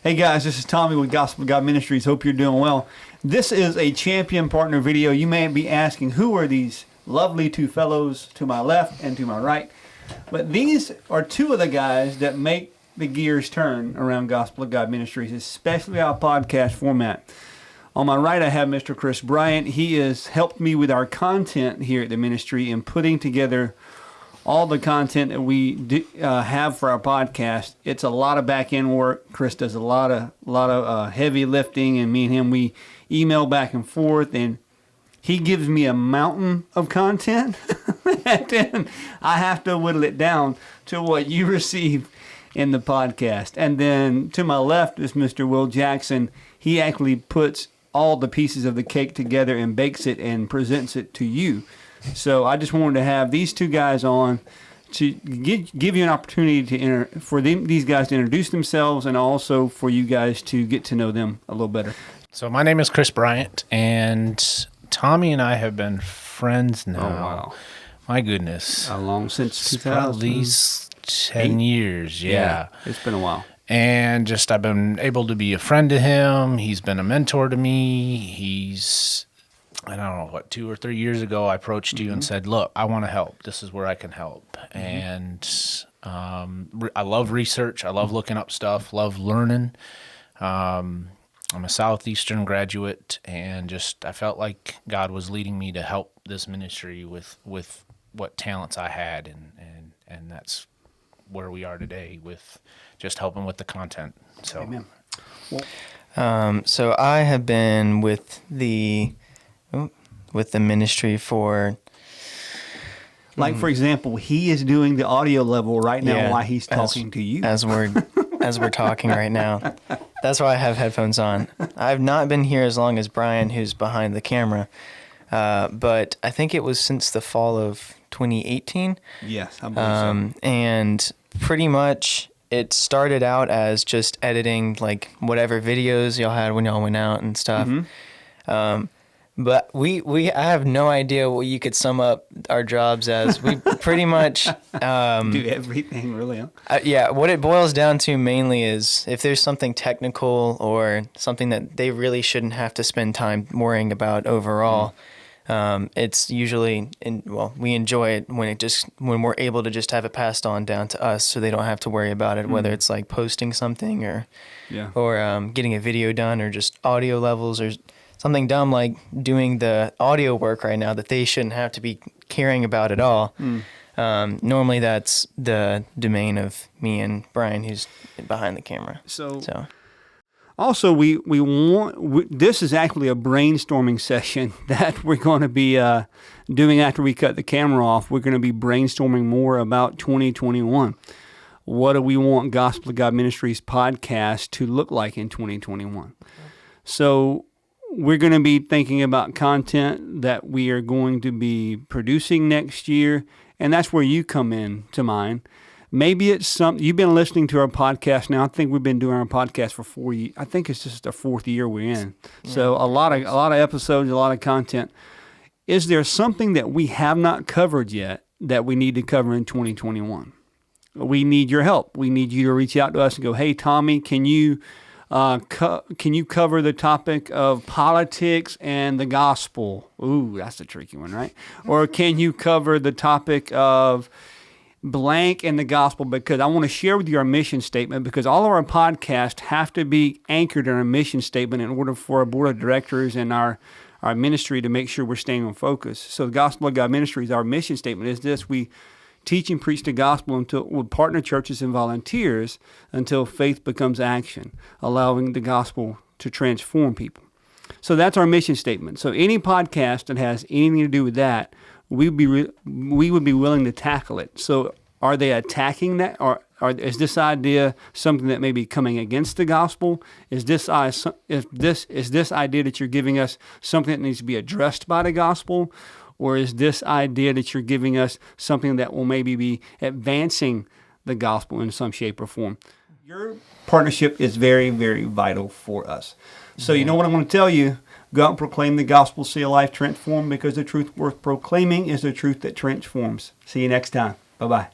Hey guys, this is Tommy with Gospel of God Ministries. Hope you're doing well. This is a champion partner video. You may be asking, who are these lovely two fellows to my left and to my right? But these are two of the guys that make the gears turn around Gospel of God Ministries, especially our podcast format. On my right, I have Mr. Chris Bryant. He has helped me with our content here at the ministry in putting together all the content that we have for our podcast. It's a lot of back-end work. Chris does a lot of heavy lifting, and me and him, we email back and forth, and he gives me a mountain of content, and then I have to whittle it down to what you receive in the podcast. And then to my left is Mr. Will Jackson. He actually puts all the pieces of the cake together and bakes it and presents it to you. So I just wanted to have these two guys on to give you an opportunity to these guys to introduce themselves, and also for you guys to get to know them a little better. So my name is Chris Bryant, and Tommy and I have been friends now. Oh, wow. My goodness. How long? Since 2000? Probably 10 years, yeah. It's been a while. And just I've been able to be a friend to him. He's been a mentor to me. I don't know, 2 or 3 years ago, I approached you and said, look, I want to help. This is where I can help. And I love research. I love looking up stuff, love learning. I'm a Southeastern graduate, and just I felt like God was leading me to help this ministry with what talents I had, and that's where we are today with just helping with the content. So, Amen. So I have been with the ministry for, for example, he is doing the audio level right now while he's talking to you. As we're talking right now. That's why I have headphones on. I've not been here as long as Brian, who's behind the camera, but I think it was since the fall of 2018. Yes, I believe so. And pretty much it started out as just editing like whatever videos y'all had when y'all went out and stuff. But I have no idea what you could sum up our jobs as. We pretty much do everything, really. Huh? Yeah, what it boils down to mainly is if there's something technical or something that they really shouldn't have to spend time worrying about overall. It's usually we enjoy it when we're able to just have it passed on down to us, so they don't have to worry about it. Whether it's like posting something or getting a video done, or just audio levels, or something dumb like doing the audio work right now that they shouldn't have to be caring about at all. Normally that's the domain of me and Brian, who's behind the camera. So. Also, this is actually a brainstorming session that we're going to be doing after we cut the camera off. We're going to be brainstorming more about 2021. What do we want Gospel of God Ministries podcast to look like in 2021? So we're going to be thinking about content that we are going to be producing next year, and that's where you come in to mind. Maybe it's something you've been listening to our podcast now. I think we've been doing our podcast for 4 years. I think it's just the 4th year we're in. So a lot of episodes, a lot of content. Is there something that we have not covered yet that we need to cover in 2021? We need your help. We need you to reach out to us and go, hey, Tommy, can you cover the topic of politics and the gospel? Ooh, that's a tricky one, right? Or can you cover the topic of blank and the gospel? Because I want to share with you our mission statement, because all of our podcasts have to be anchored in our mission statement in order for our board of directors and our ministry to make sure we're staying on focus. So the Gospel of God Ministries, our mission statement is this: we teach and preach the gospel with partner churches and volunteers until faith becomes action, allowing the gospel to transform people. So that's our mission statement. So any podcast that has anything to do with that, we would be willing to tackle it. So are they attacking that, or is this idea something that may be coming against the gospel? Is this idea that you're giving us something that needs to be addressed by the gospel? Or is this idea that you're giving us something that will maybe be advancing the gospel in some shape or form? Your partnership is very, very vital for us. So you know what I'm going to tell you? Go out and proclaim the gospel, see a life transformed, because the truth worth proclaiming is the truth that transforms. See you next time. Bye-bye.